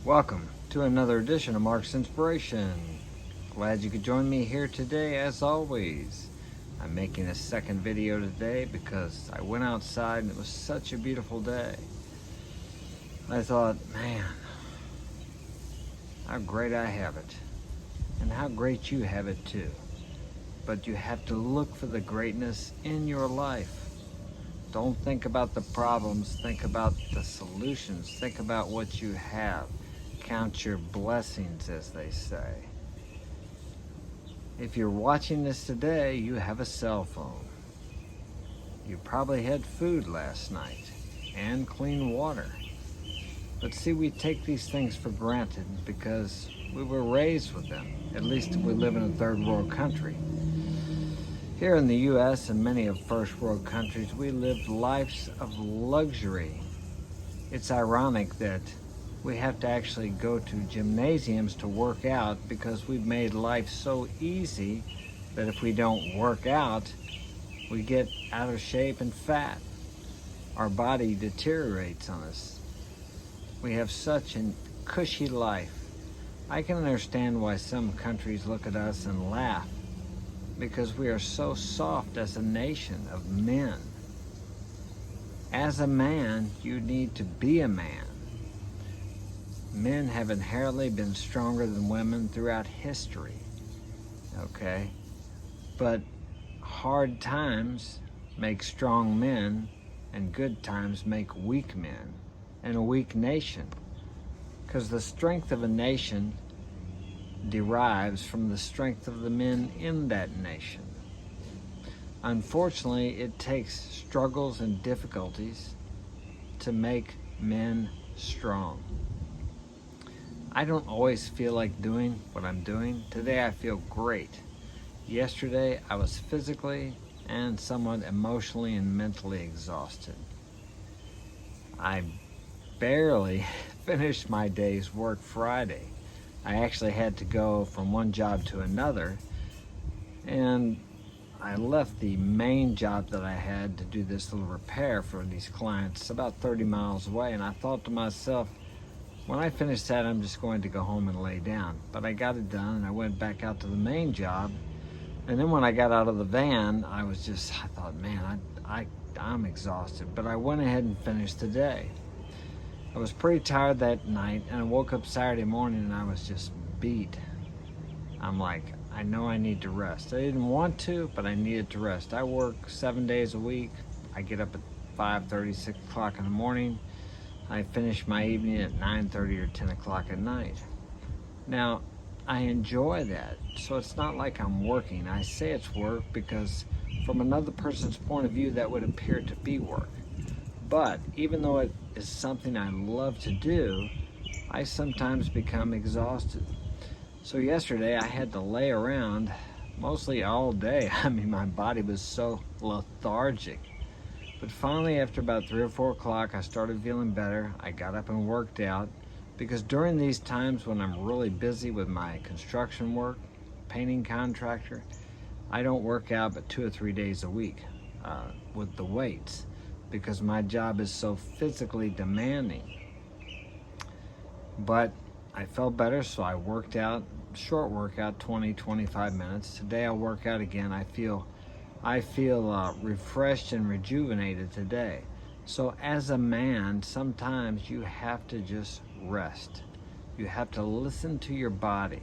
Welcome to another edition of Mark's Inspiration. Glad you could join me here today as always. I'm making a second video today because I went outside and it was such a beautiful day. I thought, man, how great I have it and how great you have it too. But you have to look for the greatness in your life. Don't think about the problems, think about the solutions, think about what you have. Count your blessings, as they say. If you're watching this today, you have a cell phone. You probably had food last night and clean water. But see, we take these things for granted because we were raised with them. At least if we live in a third world country. Here in the U.S. and many of first world countries, we live lives of luxury. It's ironic that we have to actually go to gymnasiums to work out because we've made life so easy that if we don't work out, we get out of shape and fat. Our body deteriorates on us. We have such a cushy life. I can understand why some countries look at us and laugh, because we are so soft as a nation of men. As a man, you need to be a man. Men have inherently been stronger than women throughout history, okay? But hard times make strong men, and good times make weak men and a weak nation. Because the strength of a nation derives from the strength of the men in that nation. Unfortunately, it takes struggles and difficulties to make men strong. I don't always feel like doing what I'm doing. Today I feel great. Yesterday I was physically and somewhat emotionally and mentally exhausted. I barely finished my day's work Friday. I actually had to go from one job to another, and I left the main job that I had to do this little repair for these clients about 30 miles away, and I thought to myself, when I finish that, I'm just going to go home and lay down. But I got it done, and I went back out to the main job, and then when I got out of the van, I thought, man, I'm exhausted, but I went ahead and finished the day. I was pretty tired that night, and I woke up Saturday morning and I was just beat. I'm like, I know I need to rest. I didn't want to, but I needed to rest. I work 7 days a week. I get up at 5:30, 6 o'clock in the morning. I finish my evening at 9:30 or 10 o'clock at night. Now, I enjoy that, so it's not like I'm working. I say it's work because from another person's point of view, that would appear to be work. But even though it is something I love to do, I sometimes become exhausted. So yesterday I had to lay around mostly all day. I mean, my body was so lethargic. But finally, after about 3 or 4 o'clock, I started feeling better. I got up and worked out, because during these times when I'm really busy with my construction work, painting contractor, I don't work out but 2 or 3 days a week with the weights, because my job is so physically demanding. But I felt better, so I worked out, short workout, 20-25 minutes. Today I'll work out again. I feel refreshed and rejuvenated today. So as a man, sometimes you have to just rest. You have to listen to your body.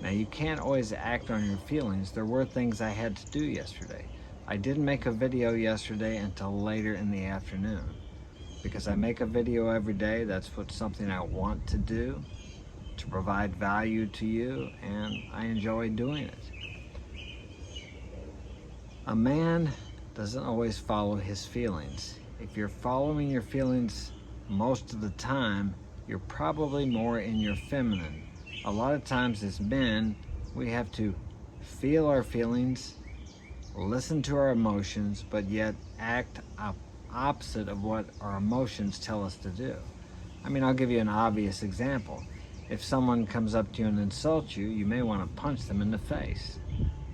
Now, you can't always act on your feelings. There were things I had to do yesterday. I didn't make a video yesterday until later in the afternoon, because I make a video every day. That's something I want to do, to provide value to you, and I enjoy doing it. A man doesn't always follow his feelings. If you're following your feelings most of the time, you're probably more in your feminine. A lot of times as men, we have to feel our feelings, listen to our emotions, but yet act opposite of what our emotions tell us to do. I mean, I'll give you an obvious example. If someone comes up to you and insults you, you may want to punch them in the face.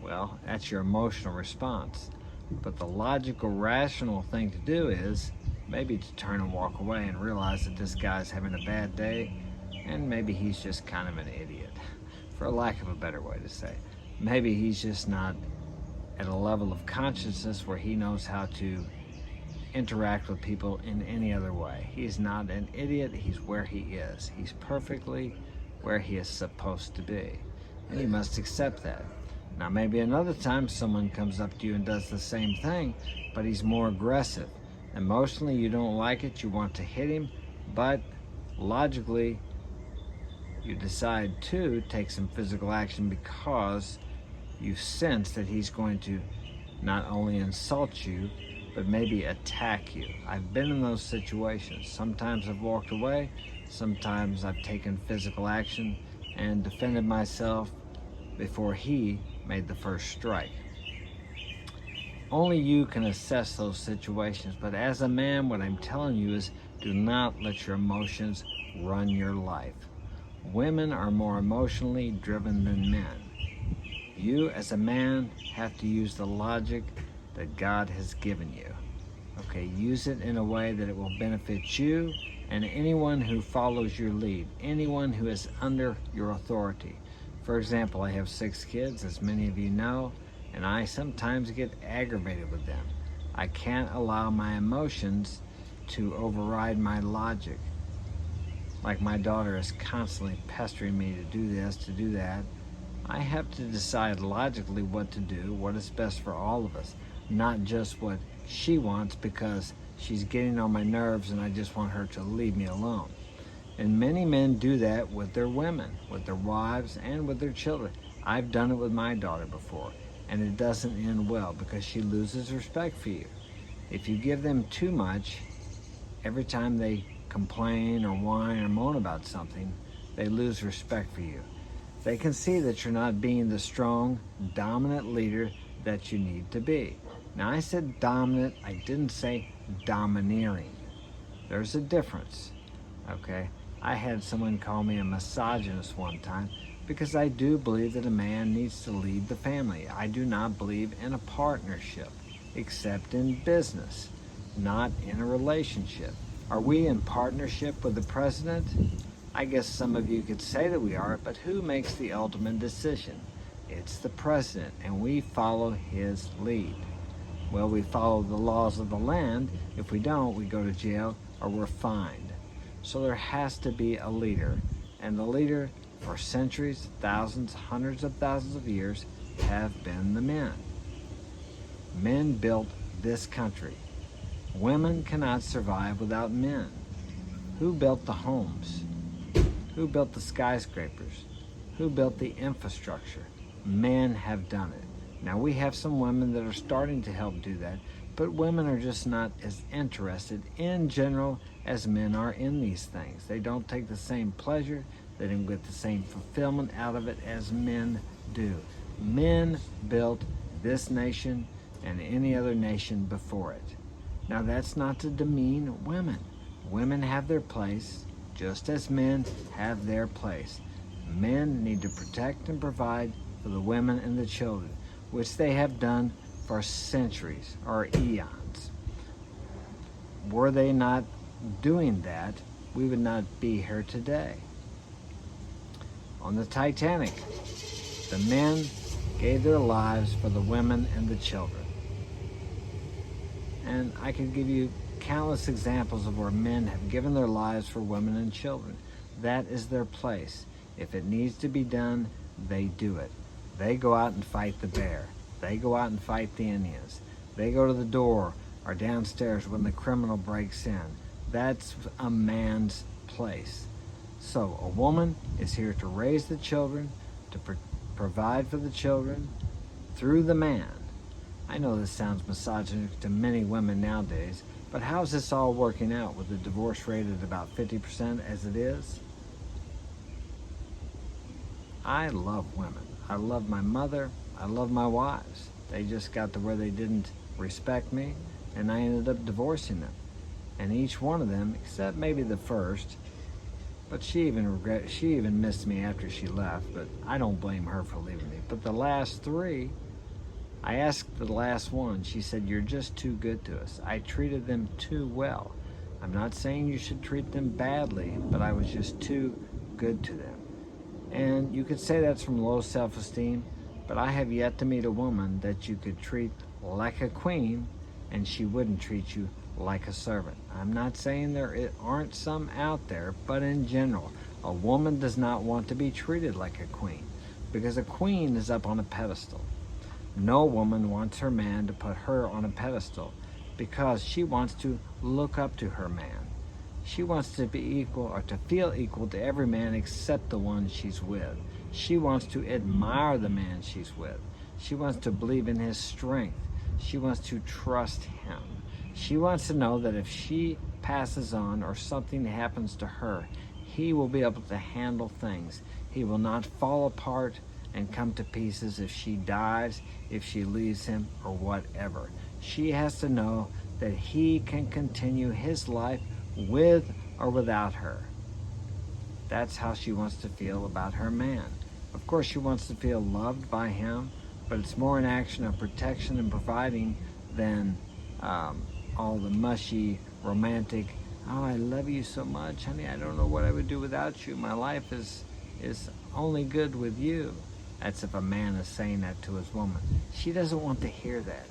Well, that's your emotional response. But the logical, rational thing to do is maybe to turn and walk away and realize that this guy's having a bad day. And maybe he's just kind of an idiot, for lack of a better way to say. Maybe he's just not at a level of consciousness where he knows how to interact with people in any other way. He's not an idiot, he's where he is. He's perfectly where he is supposed to be. And he must accept that. Now, maybe another time someone comes up to you and does the same thing, but he's more aggressive. Emotionally, you don't like it, you want to hit him, but logically, you decide to take some physical action because you sense that he's going to not only insult you, but maybe attack you. I've been in those situations. Sometimes I've walked away, sometimes I've taken physical action and defended myself before he made the first strike. Only you can assess those situations, but as a man, what I'm telling you is do not let your emotions run your life. Women are more emotionally driven than men. You, as a man, have to use the logic that God has given you. Okay, use it in a way that it will benefit you and anyone who follows your lead, anyone who is under your authority. For example, I have 6 kids, as many of you know, and I sometimes get aggravated with them. I can't allow my emotions to override my logic. Like my daughter is constantly pestering me to do this, to do that. I have to decide logically what to do, what is best for all of us, not just what she wants because she's getting on my nerves and I just want her to leave me alone. And many men do that with their women, with their wives, and with their children. I've done it with my daughter before, and it doesn't end well because she loses respect for you. If you give them too much, every time they complain or whine or moan about something, they lose respect for you. They can see that you're not being the strong, dominant leader that you need to be. Now, I said dominant, I didn't say domineering. There's a difference, okay? I had someone call me a misogynist one time because I do believe that a man needs to lead the family. I do not believe in a partnership, except in business, not in a relationship. Are we in partnership with the president? I guess some of you could say that we are, but who makes the ultimate decision? It's the president, and we follow his lead. Well, we follow the laws of the land. If we don't, we go to jail or we're fined. So there has to be a leader, and the leader for centuries, thousands, hundreds of thousands of years have been the men. Men built this country. Women cannot survive without men. Who built the homes? Who built the skyscrapers? Who built the infrastructure? Men have done it. Now we have some women that are starting to help do that, but women are just not as interested in general as men are in these things. They don't take the same pleasure, they don't get the same fulfillment out of it as men do. Men built this nation and any other nation before it. Now that's not to demean women. Women have their place, just as men have their place. Men need to protect and provide for the women and the children, which they have done for centuries or eons. Were they not doing that, we would not be here today. On the Titanic, the men gave their lives for the women and the children. And I could give you countless examples of where men have given their lives for women and children. That is their place. If it needs to be done, they do it. They go out and fight the bear. They go out and fight the Indians. They go to the door or downstairs when the criminal breaks in. That's a man's place. So a woman is here to raise the children, to provide for the children through the man. I know this sounds misogynistic to many women nowadays, but how's this all working out with the divorce rate at about 50% as it is? I love women. I love my mother. I love my wives. They just got to where they didn't respect me, and I ended up divorcing them. And each one of them, except maybe the first, but she even missed me after she left, but I don't blame her for leaving me. But the last 3, I asked the last one, she said, "You're just too good to us." I treated them too well. I'm not saying you should treat them badly, but I was just too good to them. And you could say that's from low self-esteem, but I have yet to meet a woman that you could treat like a queen and she wouldn't treat you like a servant. I'm not saying there aren't some out there, but in general, a woman does not want to be treated like a queen because a queen is up on a pedestal. No woman wants her man to put her on a pedestal because she wants to look up to her man. She wants to be equal or to feel equal to every man except the one she's with. She wants to admire the man she's with. She wants to believe in his strength. She wants to trust him. She wants to know that if she passes on or something happens to her, he will be able to handle things. He will not fall apart and come to pieces if she dies, if she leaves him, or whatever. She has to know that he can continue his life with or without her. That's how she wants to feel about her man. Of course, she wants to feel loved by him, but it's more an action of protection and providing than all the mushy, romantic, oh, I love you so much, honey, I don't know what I would do without you. My life is only good with you. That's if a man is saying that to his woman. She doesn't want to hear that.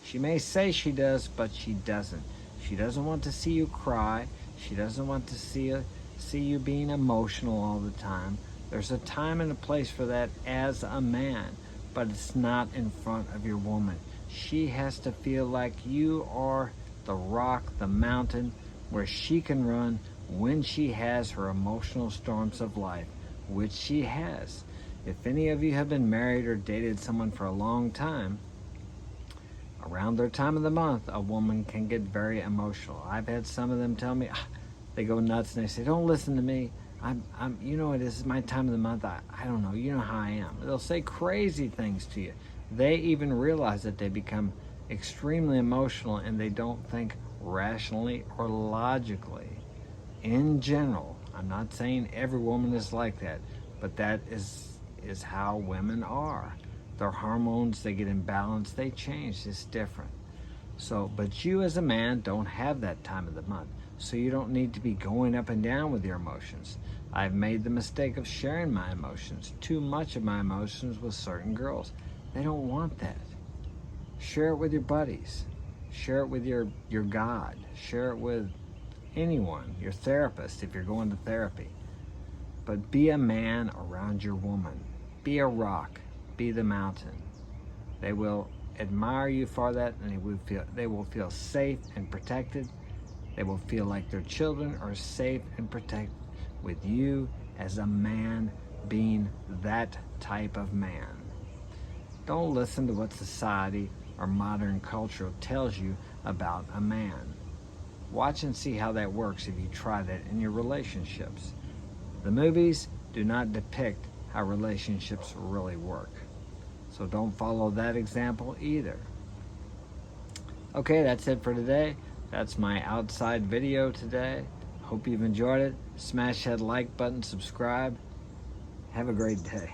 She may say she does, but she doesn't. She doesn't want to see you cry. She doesn't want to see you being emotional all the time. There's a time and a place for that as a man, but it's not in front of your woman. She has to feel like you are the rock, the mountain, where she can run when she has her emotional storms of life, which she has. If any of you have been married or dated someone for a long time, around their time of the month, a woman can get very emotional. I've had some of them tell me, they go nuts and they say, don't listen to me. You know, this is my time of the month. I don't know. You know how I am. They'll say crazy things to you. They even realize that they become extremely emotional and they don't think rationally or logically. In general, I'm not saying every woman is like that, but that is how women are. Their hormones, they get imbalanced, they change, it's different. So, but you as a man don't have that time of the month, so you don't need to be going up and down with your emotions. I've made the mistake of sharing my emotions, too much of my emotions with certain girls. They don't want that. Share it with your buddies. Share it with your God. Share it with anyone, your therapist if you're going to therapy. But be a man around your woman. Be a rock. Be the mountain. They will admire you for that, and they will feel safe and protected. They will feel like their children are safe and protected with you as a man being that type of man. Don't listen to what society or modern culture tells you about a man. Watch and see how that works if you try that in your relationships. The movies do not depict how relationships really work. So don't follow that example either. Okay, that's it for today. That's my outside video today. Hope you've enjoyed it. Smash that like button, subscribe. Have a great day.